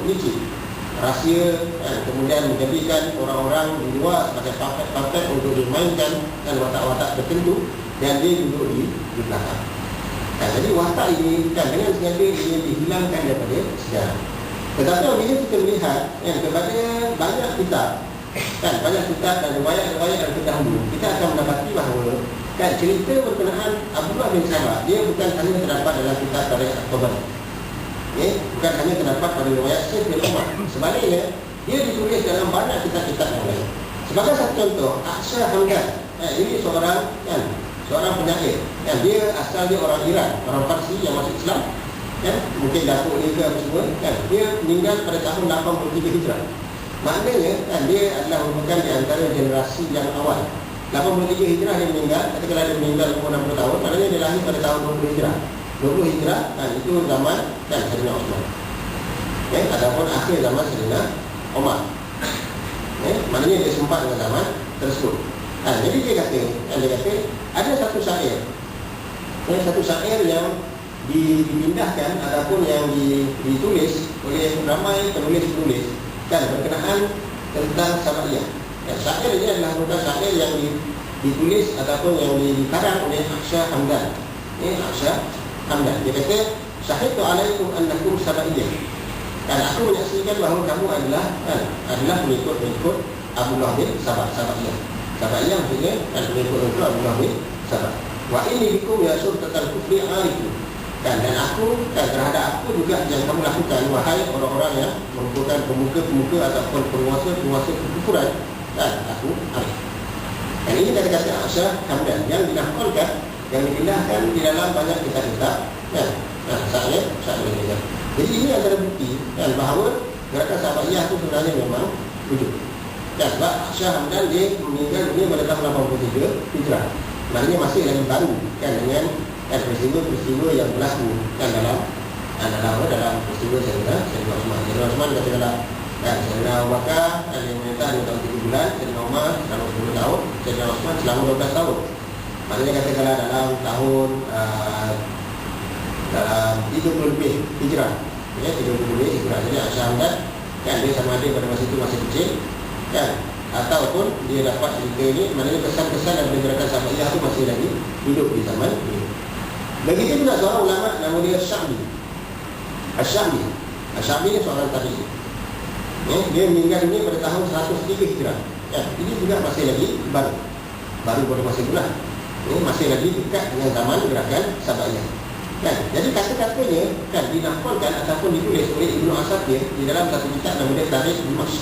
licik, rahsia, kemudian menjadikan orang-orang di luar sebagai puppet untuk dimainkan dan watak-watak tertentu, dan dia duduk di belakang. Jadi watak ini dengan sengaja ingin dihilangkan daripada sejarah. Tetapi bila kita melihat kepada banyak kitab, banyak kitab dan riwayat-riwayat yang terdahulu, kita akan mendapati bahawa cerita berkenaan Abdullah bin Sabah dia bukan hanya terdapat dalam kitab Tarikh At-Tabari, bukan hanya terdapat pada riwayat Syekh bin Umar. Sebaliknya, dia ditulis dalam banyak kitab-kitab yang lain. Sebagai satu contoh, Aksha Hamdan, ini seorang penyair, dia asal dia orang Iran, orang Parsi yang masuk Islam, mungkin datuk dia ke apa semua, dia meninggal pada tahun 83 Hijrah. Maknanya dia adalah merupakan di antara generasi yang awal. 83 Hijrah dia meninggal. Ketika dia meninggal umur 60 tahun, maknanya dia lahir pada tahun 20 Hijrah. 20 Hijrah itu zaman Sayyidina Osman. Ataupun akhir zaman Sayyidina Umar. Maknanya dia sempat dengan zaman tersebut. Jadi dia kata ada satu syair. Satu syair yang dipindahkan ataupun yang ditulis oleh ramai penulis-penulis berkenaan tentang Sabaiyah. Syair ini adalah merupakan syair yang ditulis ataupun yang dikarang oleh Aksha Hamdan. Aksha Hamdan. Dia kata, "Syahidtu alaikum annakum Sabaiyah." Dan aku menyaksikan bahawa kamu adalah pengikut Abdullah bin Sabah, Sabaiyah. Sabaiyah maksudnya pengikut Abdullah bin Sabah. Wa inni bikum ya surtatal kufri alaikum. Dan aku terhadap aku juga yang kamu lakukan, wahai orang-orang yang merupakan pemuka-pemuka ataupun penguasa-penguasa kekufuran, dan aku arif. Dan ini kata-kata Aksha Hamdan yang dinahkolkan, yang dipindahkan di dalam banyak kitab-kitab. Saya. Jadi ini antara bukti bahawa gerakan Sabaiyah itu sebenarnya memang wujud. Sebab Aksha Hamdan dia meninggal dunia pada tahun 83 Hijrah. Maknanya masih lagi baru dengan peristiwa-peristiwa yang berlaku dalam peristiwa Sayyidina Osman. Sayyidina Osman kata dalam Sayyidina Abu Bakar yang memerintah 2 tahun 3 bulan, Sayyidina Umar selama 10 tahun, Sayyidina Osman selama 12 tahun. Maknanya katakanlah dalam tahun dalam 30 lebih Hijrah, 30 lebih Hijrah. Jadi Aksha Hamdan dia sama ada pada masa itu masih kecil, ataupun dia dapat cerita ini, maknanya kesan-kesan dan gerakan Sabaiyah itu masih lagi hidup di zaman ini. Begitu juga seorang ulama nama dia Sya'bi. Sya'bi ni seorang tabi'in. Dia meninggal dunia pada tahun 103 Hijrah. Ini juga masih lagi baru pada masa itulah. Masih lagi dekat dengan zaman gerakan Sabaiyah. Jadi kata-katanya dinahkolkan ataupun ditulis oleh Ibnu Asakir di dalam satu kitab nama dia Tarikh Dimashq.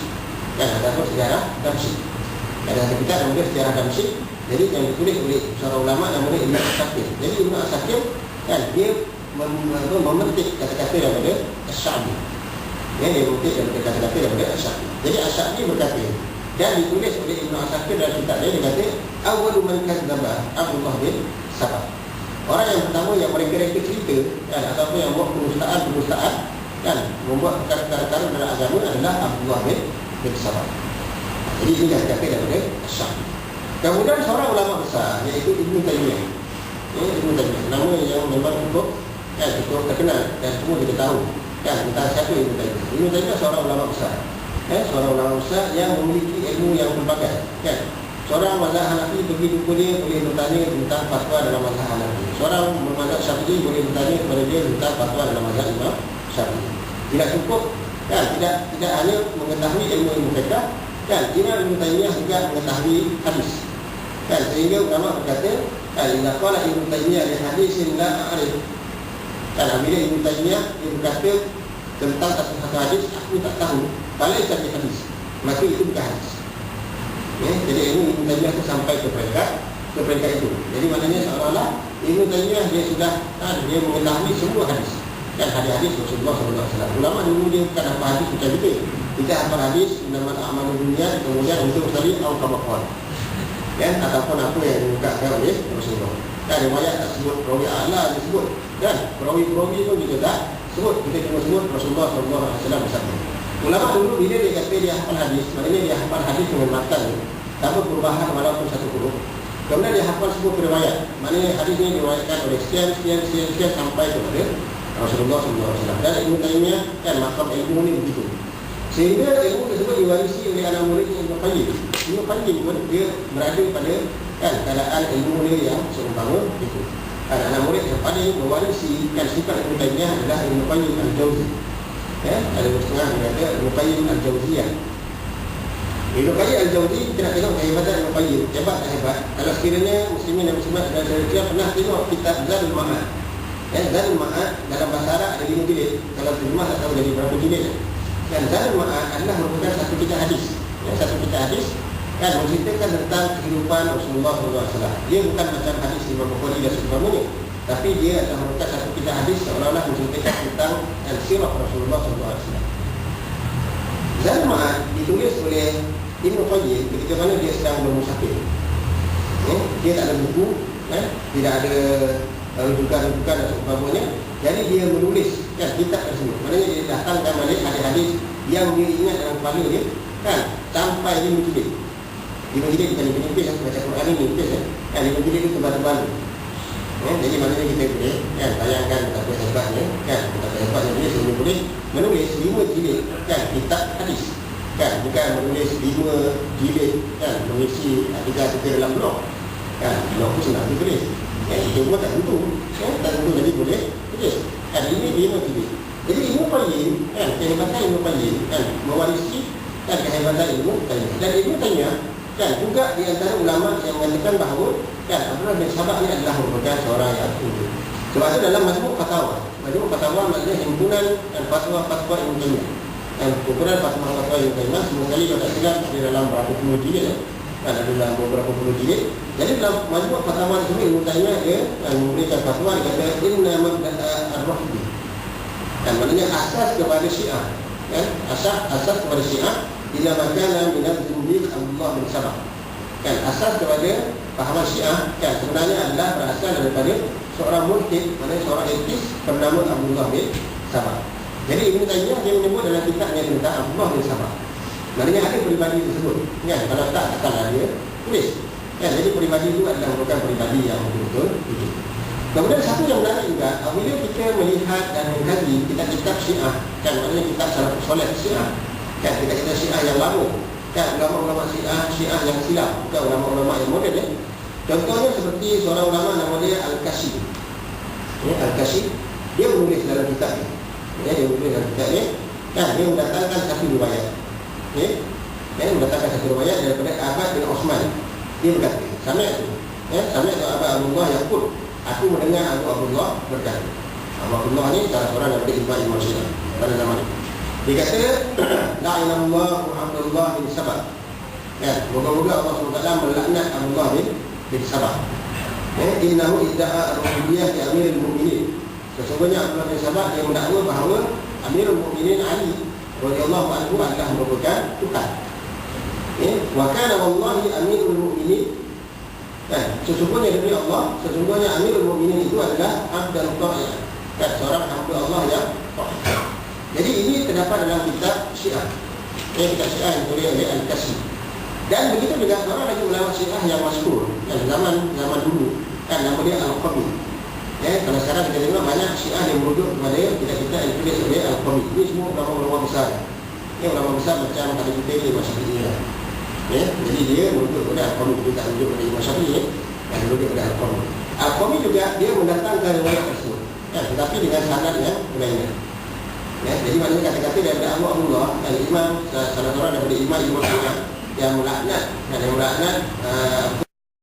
Ataupun sejarah Damsyik. Ada satu kitab nama dia Sejarah Damsyik. Jadi yang ditulis oleh seorang ulama nama dia Ibnu Asakir. Jadi Ibnu Asakir dia memetik kata-kata daripada Asy-Sya'bi. Dia memetik kata-kata daripada Asy-Sya'bi. Jadi Asy-Sya'bi berkata, dan ditulis oleh Ibnu Asakir dalam kitab dia kata, "Awwalu man kadzdzaba Abdullah bin Sabah." Orang yang pertama yang mereka cerita ataupun yang buat penustaan membuat perkara-perkara dalam agama adalah Abdullah bin Sabah. Jadi ini kata-kata daripada Asy-Sya'bi. Kemudian seorang ulama besar iaitu Ibnu Taimiyah. Nama yang memang cukup terkenal dan semua kita tahu tentang siapa Ibnu Taimiyah. Ibnu Taimiyah seorang ulama besar. Seorang ulama besar yang memiliki ilmu yang berbagai. Seorang mazhab Hanafi pergi jumpa dia boleh bertanya tentang fatwa dalam mazhab Hanafi. Seorang mazhab Syafi'i boleh bertanya kepada dia tentang fatwa dalam mazhab Imam Syafi'i. Tidak cukup tidak hanya mengetahui ilmu fiqh, Imam Ibnu Taimiyah juga mengetahui hadis. Sehingga ulama berkata, "Idza qala Ibnu Taimiyah li hadisin la a'rif." Bila Ibnu Taimiyah dia berkata tentang satu hadis aku tak tahu, falaisa bi hadis, maka itu bukan hadis. Jadi Ibnu Taimiyah itu sampai ke peringkat itu. Jadi maknanya seolah-olah Ibnu Taimiyah dia sudah dia mengetahui semua hadis. Hadis-hadis Rasulullah SAW. Ulama dulu dia bukan hafal hadis betul-betul. Kita hafal hadis innamal a'malu binniyat, kemudian untuk tadi al-qabaqan. Ataupun apa yang diungkapkan oleh Rasulullah. Riwayat tak sebut perawi a'la disebut, perawi-perawi pun juga tak sebut. Kita cuma sebut Rasulullah SAW bersabda. Ulama dulu bila dia kata dia hafal hadis, maknanya dia hafal hadis dengan matan tanpa perubahan walaupun satu huruf. Kemudian dia hafal sebuah riwayat, maknanya hadis ini diriwayatkan oleh sekian sampai kepada Rasulullah SAW. Dan Ibnu Taimiyah kan makam ilmu ni begitu. Sehingga ilmu tersebut diwarisi oleh anak muridnya Ibnu Qayyim. Ibnu Qayyim pun dia berada pada kan keadaan ilmu dia yang seumpama itu. Anak murid yang paling mewarisi kan sifat Ibnu Taimiyah adalah Ibnu Qayyim Al-Jauzi. Ya, ada setengah berkata Ibnu Qayyim Al-Jauziyah. Ibnu Qayyim Al-Jauzi, kita nak tengok kehebatan Ibnu Qayyim. Hebat tak hebat? Kalau sekiranya muslimin dan muslimat dan saudara pernah tengok kitab Zadul Ma'ad. Zadul Ma'ad dalam bahasa Arab ada 5 jilid. Kalau terjemah tak tahu jadi berapa jilid. Dan Zadul Ma'ad adalah merupakan satu kitab hadis. Satu kitab hadis kan menceritakan tentang kehidupan Rasulullah SAW. Dia bukan macam hadis Imam Bukhari dan sebagainya, tapi dia adalah merupakan satu kitab hadis seolah-olah menceritakan tentang sirah Rasulullah SAW. Zadul Ma'ad ditulis oleh Ibnu Qayyim ketika mana dia sedang bermusafir. Dia tak ada buku, tidak ada rujukan-rujukan dan sebagainya. Jadi dia menulis kan kitab tersebut. Maknanya dia datangkan balik hadis-hadis yang dia ingat dalam kepala dia kan sampai 5 jilid. 5 jilid bukan 5 nipis, baca Quran ni nipis kan 5 jilid itu tebal-tebal. Jadi maknanya kita boleh kan bayangkan betapa hebatnya kan, betapa hebatnya dia sehingga boleh menulis 5 jilid kan kitab hadis. Kan bukan menulis 5 jilid kan mengisi artikel-artikel dalam blog. Kan blog pun senang ditulis. Itu pun tak tentu. Tak tentu jadi boleh tulis. Kan ini 5 jilid. Jadi Ibnu Qayyim kan kehebatan Ibnu Qayyim kan mewarisi kan kehebatan Ibnu Taimiyah. Dan Ibnu Taimiyah kan juga di antara ulama yang mengatakan bahawa kan Abdullah bin Sabah ni adalah merupakan seorang yang unggul. Sebab itu dalam Majmu' Fatawa. Majmu' Fatawa maksudnya himpunan dan fatwa-fatwa Ibnu Taimiyah. Dan ukuran fatwa-fatwa Ibnu Taimiyah semua kali kalau tak silap di dalam berapa puluh jilid kan ada dalam beberapa puluh jilid. Jadi dalam Majmu' Fatawa tersebut Ibnu Taimiyah dia memberikan fatwa dia kata inna mabda'a ar-rahbi. Dan maknanya asas kepada Syiah kan asas kepada Syiah bila makana minat zindiq Abdullah bin Sabah. Kan asas kepada pahaman Syiah kan sebenarnya adalah berasal daripada seorang mulhid, maknanya seorang etis bernama Abdullah bin Sabah. Jadi Ibnu Taimiyah dia menyebut dalam kitabnya tentang Abdullah bin Sabah. Maknanya ada peribadi tersebut. Kan kalau tak takkanlah dia tulis. Kan jadi peribadi itu adalah merupakan peribadi yang betul-betul itu. Kemudian satu yang menarik juga, apabila kita melihat dan mengkaji kitab-kitab Syiah, kan maknanya kitab Salafus Saleh Syiah, kan kitab-kitab Syiah yang lama, kan ulama-ulama Syiah yang silap, bukan ulama-ulama yang moden. Contohnya seperti seorang ulama nama dia Al-Kashi. Al-Kashi dia menulis dalam kitabnya. Dia menulis dalam kitabnya, kan dia mendatangkan satu riwayat. Dia mendatangkan satu riwayat daripada Abad bin Osman. Dia berkata, sama itu Abad Abdullah Yaqub. Aku mendengar Abu Abdullah berkata. Abu Abdullah ni salah seorang daripada Imam Syiah pada zaman itu. Dia kata, la'inallahu Abdullah bin Sabah. Ya, moga-moga Allah SWT melaknat Abdullah bin Sabah. Innahu idda'a ar-rububiyyah li Amirul Mukminin. Sesungguhnya Abdullah bin Sabah dia mendakwa bahawa Amirul Mukminin Ali radhiyallahu anhu adalah merupakan Tuhan. Wa kana wallahi Amirul Mukminin. Sesungguhnya demi Allah, sesungguhnya Amirul Mukminin itu adalah abdan ta'i', seorang hamba Allah yang ta'i'. Jadi ini terdapat dalam kitab Syiah. Kitab Syiah yang ditulis oleh Al-Kashi. Dan begitu juga seorang lagi ulama Syiah yang masyhur zaman dulu, kan nama dia Al-Qami. Kalau sekarang kita tengok banyak Syiah yang merujuk kepada kitab-kitab yang ditulis oleh Al-Qami. Ini semua ulama-ulama besar. Ini ulama besar macam pada kita ni Syafi'i. Jadi dia merujuk kepada Al-Qami, dia tak merujuk kepada Imam Syafi'i, dan merujuk kepada Al-Qami. Al-Qami juga dia mendatangkan riwayat tersebut, tetapi dengan sanad yang berbeza. Jadi maknanya kata-kata daripada Abu Abdullah dan Imam salah seorang daripada Imam Syiah yang melaknat